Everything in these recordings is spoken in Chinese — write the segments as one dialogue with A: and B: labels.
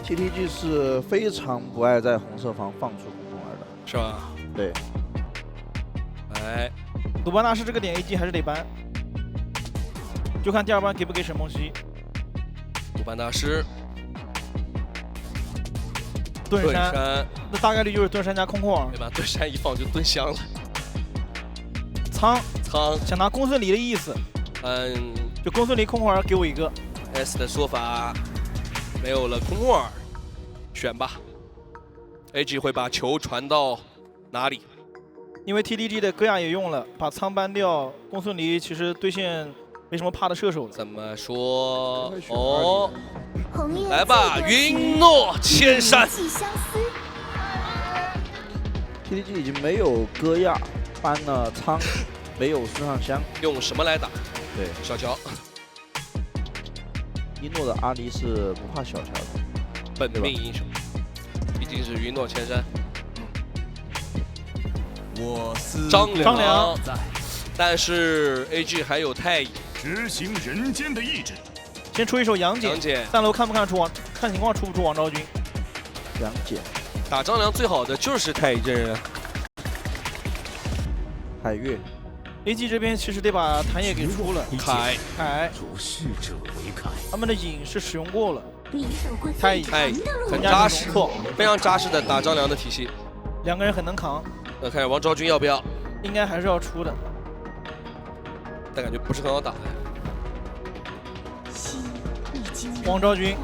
A: TTG 是非常不爱在红色房放出空空儿的，
B: 是吧？
A: 对。
B: 哎，
C: 鲁班大师这个点 AG 还是得搬，就看第二班给不给沈梦溪。
B: 鲁班大师，
C: 盾山，那大概率就是盾山加空空儿，
B: 对吧？盾山一放就盾香了。
C: 仓
B: 想
C: 拿公孙离的意思，就公孙离空空儿给我一个。
B: S 的说法没有了空空儿，选吧。AG 会把球传到哪里？
C: 因为 TDG 的戈亚也用了，把仓搬掉，公孙离其实对线没什么怕的射手了。
B: 怎么说？哦，来吧，云诺千山。
A: TDG 已经没有戈亚，搬了仓，没有孙尚香，
B: 用什么来打？
A: 对，
B: 小乔。
A: 一诺的阿离是不怕小乔的，
B: 本命英雄，毕竟是云诺千山。张良，但是 AG 还有太乙，
D: 执行人间的意志。
C: 先出一手杨戬，3楼看不看出看情况出不出王昭君。
A: 杨戬
B: 打张良最好的就是太乙真人，
A: 海月。
C: AG 这边其实得把谭野给出了，
B: 凯，
D: 主事者为凯。
C: 他们的影是使用过了，太乙
B: 很扎实，非常扎实的打张良的体系，
C: 两个人很能扛。
B: 那看王昭君要不要？
C: 应该还是要出的，
B: 但感觉不是很好打。
C: 王昭君，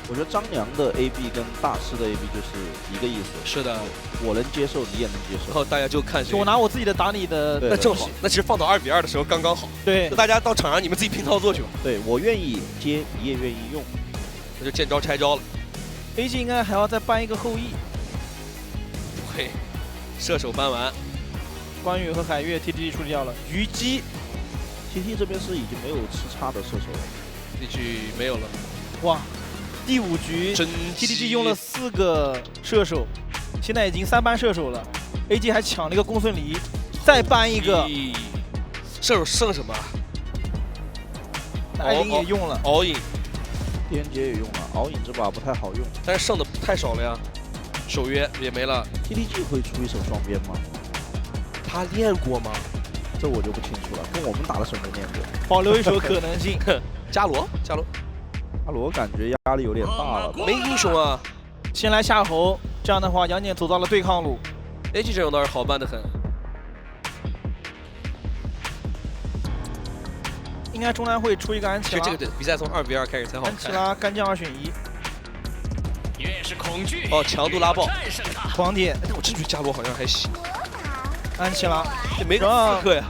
A: 我觉得张良的 AB 跟大师的 AB 就是一个意思。
B: 是的，
A: 我能接受，你也能接受。
B: 然后大家就看谁。
C: 就我拿我自己的打你的，
B: 那正好，那其实放到2比2的时候刚刚好。
C: 对，
B: 大家到场上你们自己拼操作去吧。
A: 对我愿意接，你也愿意用，
B: 那就见招拆招了。
C: AG 应该还要再搬一个后羿。
B: 不会。射手搬完，
C: 关羽和海月 TTG 处理掉了，虞姬
A: ，TT 这边是已经没有吃叉的射手了
B: ，TTG 没有了。
C: 哇，第5局 TTG 用了4个射手，现在已经3班射手了 ，AG 还抢了一个公孙离，再搬一个，
B: 射手剩什么？
C: 艾琳也用了，
B: 敖影，
A: 天劫也用了，敖影这把不太好用，
B: 但是剩的太少了呀。守约也没了
A: ，TTG 会出一手双边吗？
B: 他练过吗？
A: 这我就不清楚了，跟我们打的时候没练过。
C: 保留一手可能性。
B: 伽罗
A: 感觉压力有点大了，
B: 没英雄啊。
C: 先来夏侯，这样的话杨戬走到了对抗路。
B: AG 阵容倒是好办得很。
C: 应该中南会出一个安琪拉。
B: 其实这个比赛从2比2开始才好看。
C: 安琪拉干将2选1。
D: 越是恐惧，
B: 强度拉爆，
C: 狂点。
B: 但我真觉得伽罗好像还行。
C: 安琪拉
B: 也没刺客呀，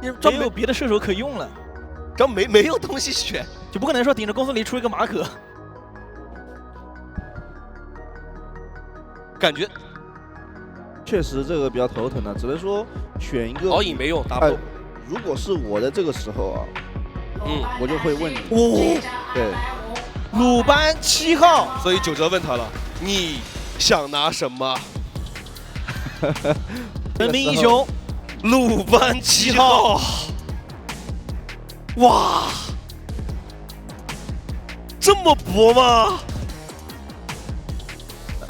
C: 没有别的射手可用了，
B: 只要没有东西选，
C: 就不可能说顶着公孙离出一个马可。
B: 感觉
A: 确实这个比较头疼的，只能说选一个。
B: 敖影没用，打不动。
A: 如果是我在这个时候啊，我就会问你。对。
C: 鲁班7号，
B: 所以9哲问他了，你想拿什么？
C: 本命英雄，
B: 鲁班7号。哇，这么薄吗？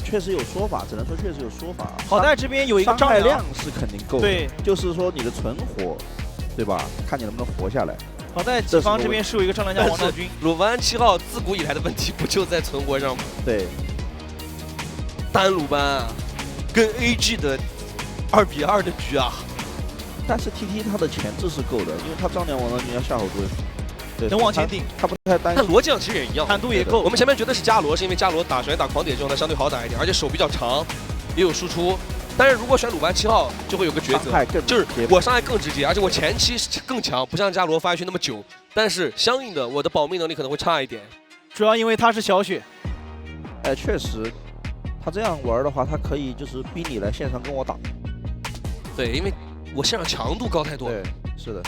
A: 确实有说法，只能说确实有说法。
C: 好在这边有一个
A: 伤害量是肯定够的，
C: 对，
A: 就是说你的存活，对吧？看你能不能活下来。
C: 好在己方这边是有一个张良加王昭君。
B: 鲁班7号自古以来的问题不就在存活上吗？
A: 对，
B: 单鲁班啊，跟 AG 的2比2的局啊。
A: 但是 TT 他的前置是够的，因为他张良王昭君要下后蹲，对，
C: 能往前顶，
A: 他不太担心。
B: 但逻辑上其实也一样，
C: 坦度也够。
B: 我们前面觉得是伽罗，是因为伽罗打首先打狂点这种它相对好打一点，而且手比较长，也有输出。但是如果选鲁班7号，就会有个抉择，就是我伤害更直接，而且我前期更强，不像伽罗发育区那么久。但是相应的，我的保命能力可能会差一点。
C: 主要因为他是小雪。
A: 哎，确实，他这样玩的话，他可以就是逼你来线上跟我打。
B: 对，因为我线上强度高太多了。
A: 对，是的。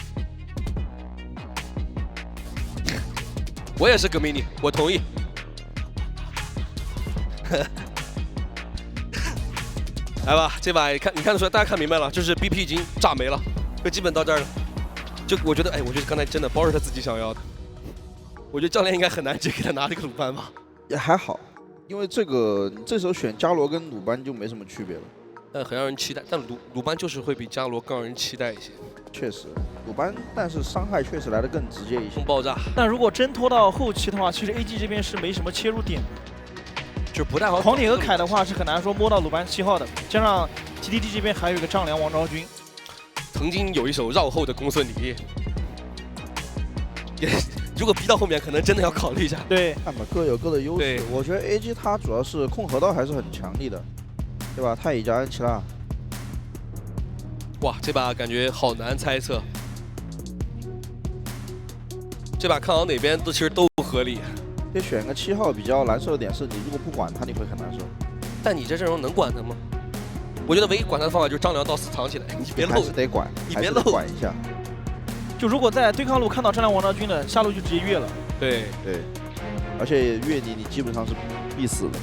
B: 我也是革命你，我同意。来吧，这把你看得出来，大家看明白了，就是 BP 已经炸没了，就基本到这儿了。就我觉得，哎，我觉得刚才真的包是他自己想要的。我觉得教练应该很难直接给他拿这个鲁班吧。
A: 也还好，因为这时候选伽罗跟鲁班就没什么区别了。
B: 但很让人期待，但鲁班就是会比伽罗更让人期待一些。
A: 确实，鲁班但是伤害确实来得更直接一些。
B: 爆炸。
C: 但如果真拖到后期的话，其实 AG 这边是没什么切入点的，
B: 就是不太好。
C: 狂铁和凯的话是很难说摸到鲁班7号的，加上 TDD 这边还有一个丈量王昭君，
B: 曾经有一手绕后的公孙离，也如果逼到后面，可能真的要考虑一下。
C: 对，
A: 看吧，各有各的优势。我觉得 AG 它主要是控河道还是很强力的，对吧？太乙加安琪拉。
B: 哇，这把感觉好难猜测。这把看好哪边其实都合理。
A: 得选个7号比较难受的点是，你如果不管他，你会很难受。
B: 但你这阵容能管他吗？我觉得唯一管他的方法就是张良到死藏起来，你别漏。
A: 还是得管，
B: 你别漏，
A: 管一下。
C: 就如果在对抗路看到张良王昭君的，下路就直接越了。
B: 对，
A: 而且越你基本上是必死的。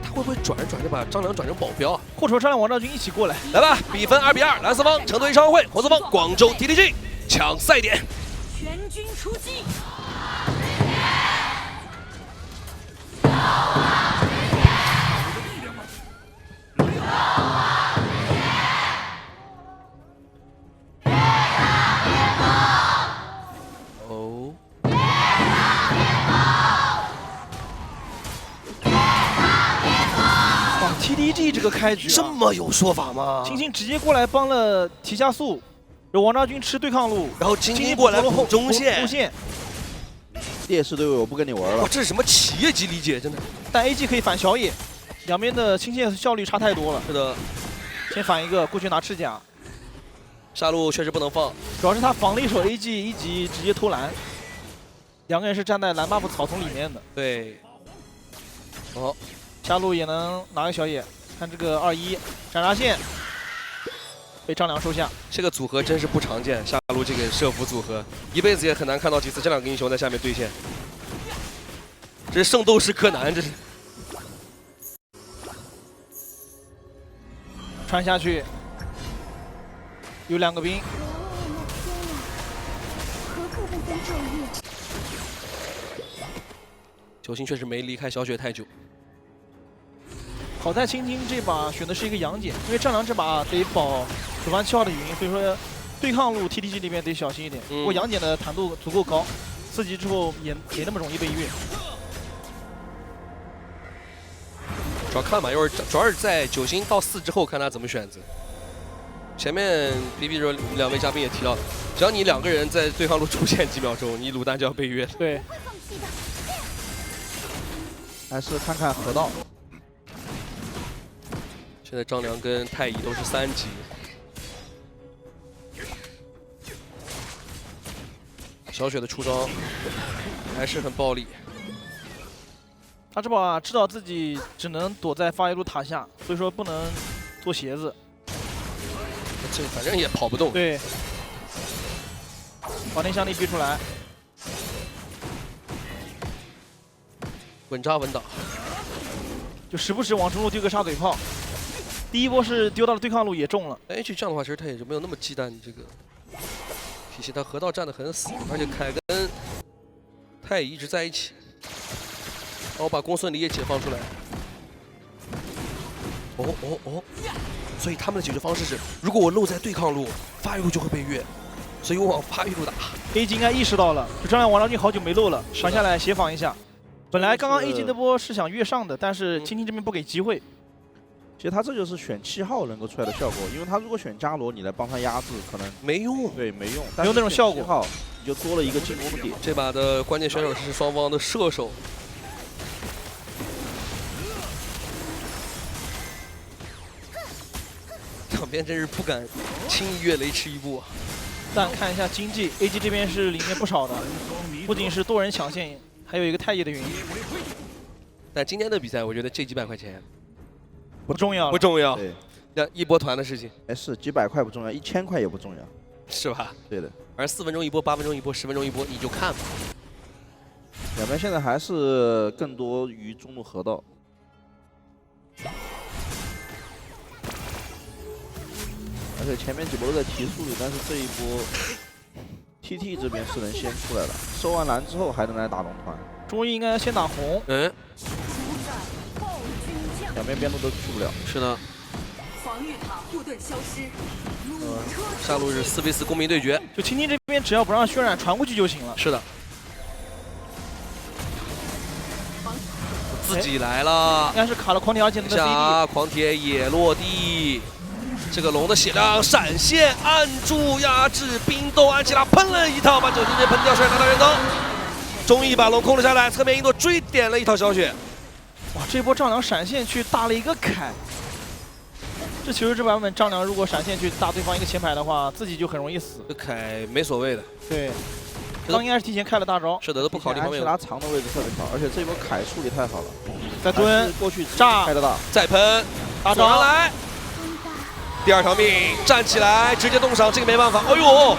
B: 他会不会转着转着把张良转成保镖啊？
C: 或者说张良王昭君一起过来？
B: 来吧，比分2比2，蓝四方成都商会，红四方广州 TDG 抢赛点。
E: 全军出击！
B: 哦。
C: 哇 ，TDG 这个开局
B: 这么有说法吗？
C: 青青直接过来帮了提下速，让王昭君吃对抗路，
B: 然后青青过来补中线。
A: 劣势队友我不跟你玩了。
B: 哇，这是什么企业级理解？真的。
C: 但 AG 可以反小野，两边的清线效率差太多了。
B: 是的。
C: 先反一个过去拿赤甲，
B: 下路确实不能放，
C: 主要是他防了一手 AG 一级直接偷蓝，两个人是站在蓝 buff 草丛里面的。
B: 对。哦，
C: 下路也能拿个小野，看这个2-1斩杀线被张良收下。
B: 这个组合真是不常见，下路这个社服组合一辈子也很难看到几次这两个英雄在下面对线。这是圣斗士柯南，这是。
C: 穿下去，有2个兵。
B: 九星确实没离开小雪太久。
C: 好在青青这把选的是一个杨戬，因为战狼这把得保鲁班7号的语音，所以说对抗路 TDG 那边得小心一点。不过杨戬的坦度足够高，4级之后也没那么容易被越。
B: 主要看吧，一会儿主要是在9星到4之后看他怎么选择。前面 BB 说2位嘉宾也提到，只要你2个人在对抗路出现几秒钟，你卤蛋就要被越。
C: 对。
A: 还是看看河道。
B: 现在张良跟太乙都是3级。小雪的出招还是很暴力。
C: 他这把知道自己只能躲在发育路塔下，所以说不能做鞋子。
B: 这反正也跑不动。
C: 对。保天香力逼出来。
B: 稳扎稳打。
C: 就时不时往中路丢个沙嘴炮。第一波是丢到了对抗路也中了。
B: 哎，这样的话，其实他也就没有那么忌惮这个体系，他河道站得很死，而且凯跟太乙一直在一起。然后把公孙离也解放出来。所以他们的解决方式是，如果我漏在对抗路，发育路就会被越，所以我往发育路打。
C: AG 应该意识到了，就张良王昭君好久没漏了，传下来协防一下。本来刚刚 AG 那波是想越上的，但是青青这边不给机会。
A: 其实他这就是选7号能够出来的效果，因为他如果选伽罗，你来帮他压制，可能
B: 没用。
A: 对，没用，
C: 没有那种效果。
A: 7号你就多了一个进攻的点。
B: 这把的关键选手是双方的射手。两边真是不敢轻易越雷池一步。
C: 但看一下经济 ，AG 这边是领先不少的，不仅是多人抢线，还有一个太乙的原因。
B: 但今天的比赛，我觉得这几百块钱
C: 不重要，
B: 不重要。
A: 对，
B: 像一波团的事情。
A: 哎，是几百块不重要，1000块也不重要，
B: 是吧？
A: 对的。
B: 而4分钟一波、8分钟一波、10分钟一波，你就看吧。
A: 两边现在还是更多于中路河道。而且前面几波都在提速率，但是这一波 TT 这边是能先出来的，收完蓝之后还能来打龙团。
C: 中医应该先打红。
A: 两边边路都去不了。
B: 是的。
E: 防御塔护盾消失。
B: 下路是4v4公平对决，
C: 就青青这边只要不让渲染传过去就行了。
B: 是的。自己来了，
C: 应该是卡了狂铁2技能的
B: CD， 狂铁也落地。这个龙的血量闪现按住压制冰斗，安琪拉喷了一套，把9级喷掉，帅拿到人头。终于把龙控制下来，侧面一诺追点了一套小雪。
C: 哇，这波丈量闪现去大了一个凯。这其实这版本丈量如果闪现去打对方一个前排的话，自己就很容易死。
B: 这凯没所谓的。
C: 对。刚应该是提前开了大招，
B: 是的，都不考虑方面。
A: 安琪拉藏的位置特别好，而且这波凯处理太好了。
C: 再蹲
A: 过去
C: 炸
A: 开得大，
B: 再喷
C: 大招
B: 来，第2条命站起来直接动伤，这个没办法。哎呦，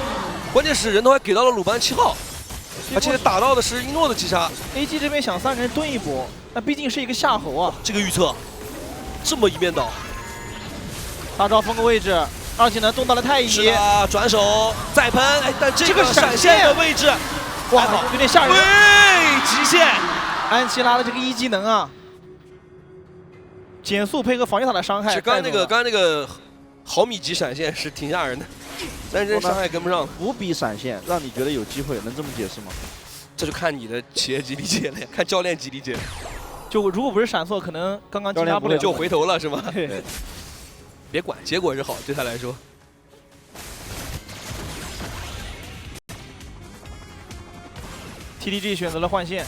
B: 关键是人头还给到了鲁班7号，而且打到的是一诺的击杀。
C: AG 这边想3个人蹲一波，那毕竟是一个夏侯啊。
B: 这个预测，这么一面倒，
C: 大招封个位置。2技能动到了太乙，
B: 是的，转手再喷，哎，但这个闪现的位置，
C: 哇，有点吓人，
B: 对，极限。
C: 安琪拉的这个1技能啊，减速配合防御塔的伤害。
B: 刚刚那个毫米级闪现是挺吓人的，但是这伤害跟不上。
A: 伏笔闪现让你觉得有机会，能这么解释吗？
B: 这就看你的企业级理解了呀，看教练级理解。
C: 就如果不是闪错，可能刚刚击杀不了，
B: 就回头了是吗？
C: 对。
B: 别管，结果是好，对他来说。
C: TDG 选择了换线，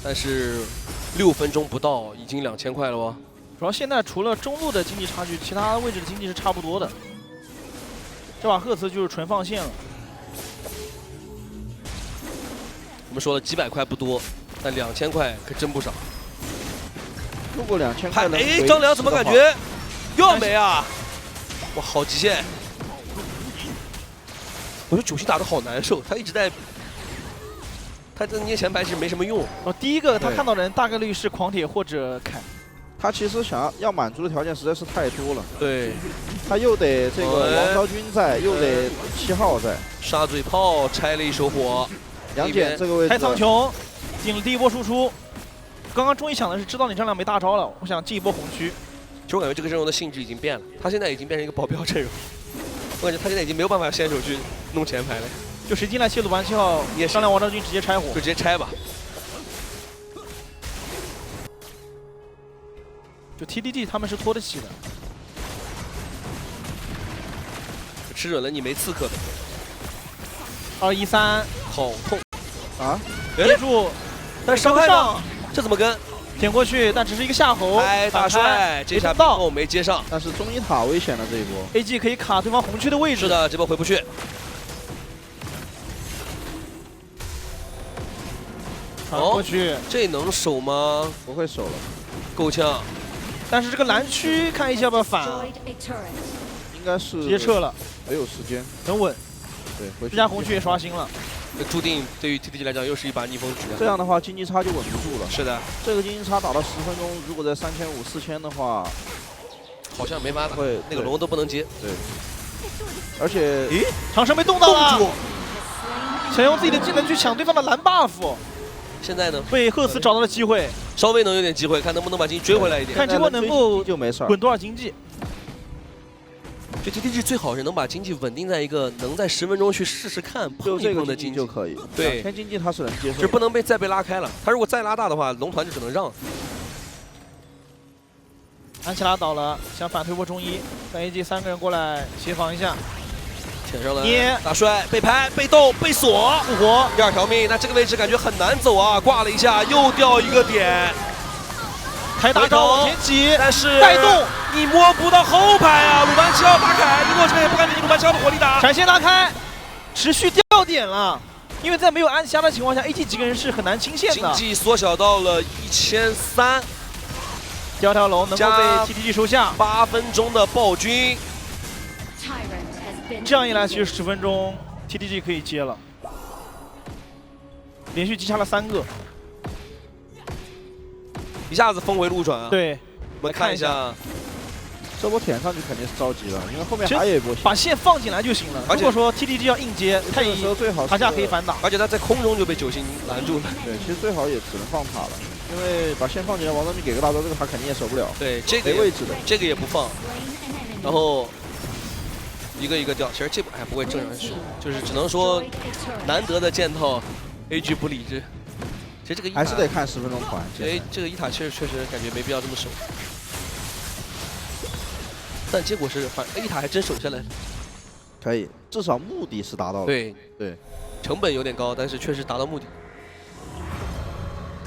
B: 但是6分钟不到，已经2000块了哦。
C: 主要现在除了中路的经济差距，其他位置的经济是差不多的。这把赫兹就是纯放线了。
B: 我们说了几百块不多，但2000块可真不少。
A: 如果2000块能，
B: 哎，张良怎么感觉又要没啊？哇，好极限！我觉得九星打得好难受，他一直在，他这捏前排其实没什么用。
C: 哦，第一个他看到的人大概率是狂铁或者凯。
A: 他其实想要满足的条件实在是太多了。
B: 对，
A: 他又得这个王昭君在，又得7号在。
B: 沙嘴炮拆了一手火，
A: 杨戬这个位置
C: 开苍穹，进了第1波输出。刚刚终于想的是知道你张良没大招了，我想进一波红区。
B: 其实我感觉这个阵容的性质已经变了，他现在已经变成一个保镖阵容。我感觉他现在已经没有办法先手去弄前排了。
C: 就谁进来切鲁班7号，也商量王昭君直接拆火，
B: 就直接拆吧。
C: 就 TDD 他们是拖得起的。
B: 吃准了你没刺客的。
C: 213，
B: 好痛
A: 啊！
C: 接住，
B: 但伤害上，这怎么跟？
C: 点过去，但只是一个夏侯。
B: 哎，大帅，这下到没接上，
A: 但是中医塔危险了这一波。
C: AG 可以卡对方红区的位置。
B: 是的，这波回不去。
C: 传过去，
B: 这能守吗？
A: 不会守了，
B: 够呛。
C: 但是这个蓝区看一下要不要反啊？
A: 应该是
C: 直接撤了，
A: 没有时间，
C: 很稳。
A: 对，
C: 这家红区也刷新了。
B: 注定对于 TDG 来讲又是一把逆风局。
A: 这样的话经济差就稳不住了。
B: 是的，
A: 这个经济差打到10分钟，如果在3500、4000的话，
B: 好像没法打。
A: 会
B: 那个龙都不能接。
A: 对。而且，
C: 咦，长生被冻到了，想用自己的技能去抢对方的蓝 buff。
B: 现在呢？
C: 被赫兹找到了机会，
B: 稍微能有点机会，看能不能把经济追回来一点。
C: 看这波能够
A: 就没事
C: 滚多少经济。
B: 就 TDG 最好是能把经济稳定在一个能在10分钟去试试看碰一碰的经济
A: 就可以。
B: 对
A: ，2000经济他是能接受，
B: 就不能再被拉开了。他如果再拉大的话，龙团就只能让。
C: 安琪拉倒了，想反推波中医，但 AG 3个人过来协防一下。
B: 舔上了，
C: 捏
B: 大帅被拍、被动、被锁，
C: 复活
B: 第2条命。那这个位置感觉很难走啊，挂了一下，又掉一个点。
C: 开大招往前挤，
B: 但是
C: 带动
B: 你摸不到后排啊！鲁班7号打凯，一诺这边也不敢给鲁班7号的火力打。
C: 闪现拉开，持续掉点了，因为在没有安琪拉的情况下 ，AG 几个人是很难清线的。
B: 经济缩小到了1300，
C: 第2条龙能够被 TDG 收下。
B: 8分钟的暴君，
C: 这样一来，其实10分钟 TDG 可以接了，连续击杀了3个。
B: 一下子峰回路转啊！
C: 对，
B: 我们看一下
A: 这波舔上去肯定是着急了，因为后面还有一波线，
C: 把线放进来就行了。如果说 TTG 要硬接，太乙塔下可以反打，
B: 而且他在空中就被九星拦住了。
A: 对，其实最好也只能放塔了，因为把线放进来，王昭明给个大招，这个塔肯定也守不了。
B: 对，这个
A: 没位置的，
B: 这个也不放，然后一个一个掉。其实这波不会正常输，就是只能说难得的剑套 ，AG 不理智。其实这个
A: 还是得看10分钟团。
B: 这个一塔确实感觉没必要这么守。但结果是，反正 A 塔还真守下来了，
A: 可以，至少目的是达到了。
B: 对，成本有点高，但是确实达到目的。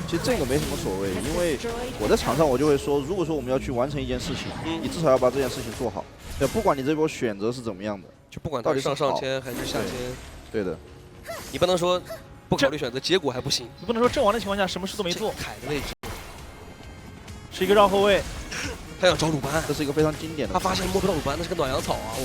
A: 其实这个没什么所谓，因为我在场上我就会说，如果说我们要去完成一件事情，你至少要把这件事情做好。对，不管你这波选择是怎么样的，
B: 就不管到底上签还是下签，
A: 对的，
B: 你不能说不考虑选择，结果还不行。
C: 你不能说阵亡的情况下什么事都没做。
B: 凯的位置
C: 是一个绕后卫。
B: 他想找鲁班，
A: 这是一个非常经典的。
B: 他发现摸不到鲁班，那是个暖阳草啊！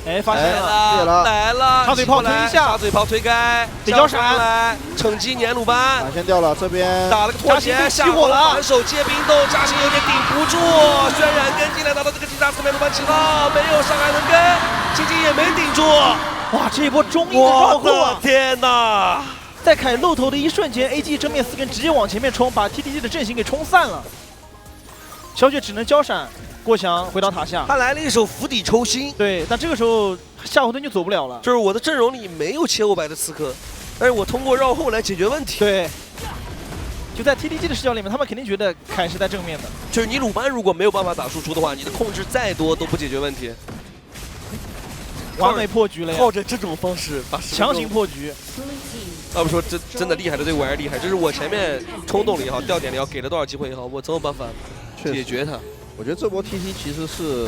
C: 哎，发现了，
B: 来了，
C: 插嘴炮推一下，
B: 插嘴炮推开，
C: 得交闪
B: 来，趁机撵鲁班。
A: 闪现掉了，这边
B: 打了个拖鞋，
C: 熄火了，
B: 反手接冰豆，嘉欣有点顶不住，渲染跟进来，拿到这个击杀四面鲁班7号，没有伤害能跟，青青也没顶住。
C: 哇，这一波中硬的绕后啊！
B: 天哪！
C: 在凯露头的一瞬间 ，AG 正面4根直接往前面冲，把 TTG 的阵型给冲散了。小雪只能交闪过墙回到塔下，
B: 他来了一手釜底抽薪。
C: 对，但这个时候夏侯惇就走不了了。
B: 就是我的阵容里没有切过白的刺客，但是我通过绕后来解决问题。
C: 对，就在 TTG 的视角里面，他们肯定觉得凯是在正面的。
B: 就是你鲁班如果没有办法打输出的话，你的控制再多都不解决问题。
C: 完美破局了呀！
B: 靠着这种方式把
C: 强行破局。
B: 要不说真的厉害的队伍还是厉害，就是我前面冲动了也好，掉点了也好，给了多少机会也好，我总有办法解决它。
A: 我觉得这波 TT 其实是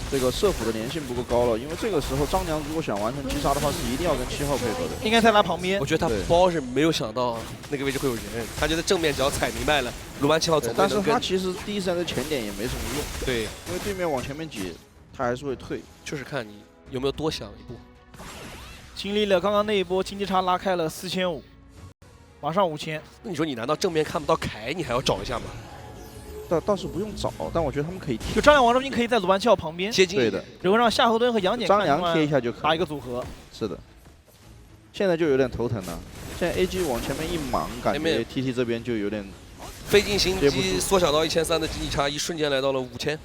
A: 这个射辅的粘性不够高了，因为这个时候张良如果想完成击杀的话，是一定要跟7号配合的。
C: 应该在他旁边。
B: 我觉得他包是没有想到那个位置会有人，他觉得正面只要踩明白了，鲁班7号总
A: 但是他其实第一时间的前点也没什么用。
B: 对，
A: 因为对面往前面挤，他还是会退。
B: 就是看你有没有多想一步。
C: 经历了刚刚那一波经济差拉开了4500，马上5000。
B: 那你说你难道正面看不到凯，你还要找一下吗？
A: 倒是不用找，但我觉得他们可以贴。
C: 就张良、王昭君可以在鲁班7号旁边
B: 接近，
A: 对的，
C: 然后让夏侯惇和杨戬
A: 张良贴一下就可以
C: 打一个组合。
A: 是的，现在就有点头疼了。现在 AG 往前面一莽，感觉 TT 这边就有点
B: 费尽心机缩小到1300的经济差，一瞬间来到了5000。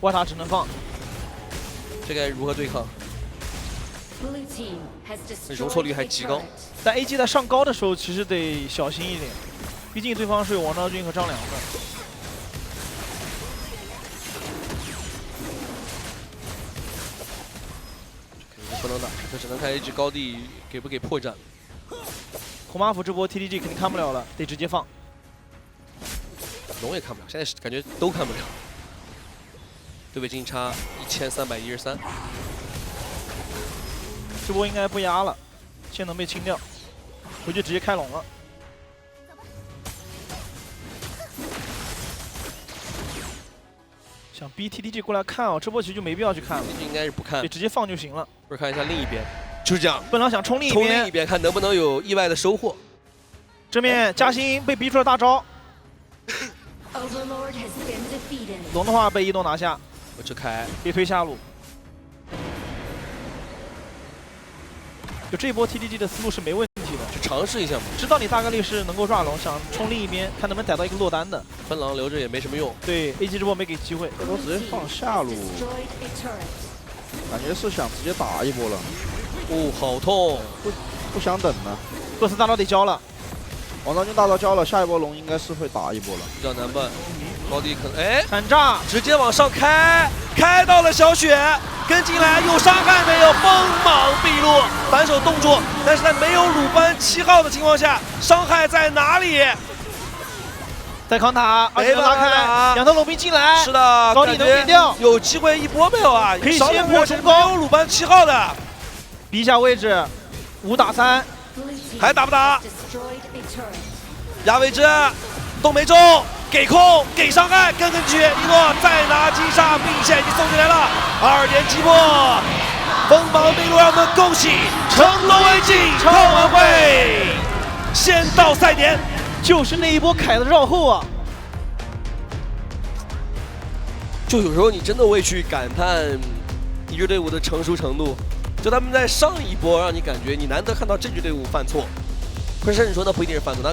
C: 外塔只能放，
B: 这该如何对抗？容错率还极高。
C: 但 AG 在上高的时候其实得小心一点，毕竟对方是有王昭君和张良的。
B: 不能打，这只能看 AG 高地给不给破绽。
C: 红马府这波 TTG 肯定看不了了，得直接放。
B: 龙也看不了，现在感觉都看不了。对位经济差1313。
C: 这波应该不压了，线能被清掉，回去直接开龙了。想逼 TTG 过来看哦，这波其实就没必要去看了，
B: 应该是不看，
C: 对，直接放就行了。
B: 或者看一下另一边，就是这样。
C: 笨狼想冲另一边，
B: 看能不能有意外的收获。
C: 这面嘉欣被逼出了大招，龙的话被一东拿下，
B: 我去开，
C: 可以推下路。就这一波 TTG 的思路是没问题的，
B: 去尝试一下嘛。
C: 知道你大概率是能够抓龙，想冲另一边，看能不能逮到一个落单的。
B: 分狼留着也没什么用。
C: 对 ，AG 这波没给机会，
A: 这波直接放下路，感觉是想直接打一波了。
B: 哦，好痛！
A: 不想等了。
C: 赫斯大招得交了，
A: 王昭君大招交了，下一波龙应该是会打一波了。
B: 比较难办，高地可能
C: 砍炸，
B: 直接往上开，开到了小雪。跟进来有伤害没有？锋芒毕露，反手冻住，但是在没有鲁班7号的情况下，伤害在哪里？
C: 在扛塔，而且拉开，两头龙兵进来，
B: 是的，
C: 高地能变掉，
B: 有机会一波没有啊？
C: 可以先破冲高，
B: 没有鲁班7号的，
C: 逼一下位置，5打3，
B: 还打不打？压位置，都没中。给空，给伤害，跟进去，一诺再拿击杀，兵线已经送进来了，2连击破，锋芒毕露，让我们恭喜成龙为敬，超晚会先到赛点，
C: 就是那一波凯的绕后啊，
B: 就有时候你真的会去感叹一支队伍的成熟程度。就他们在上一波让你感觉你难得看到这支队伍犯错，或者甚至说那不一定是犯错，他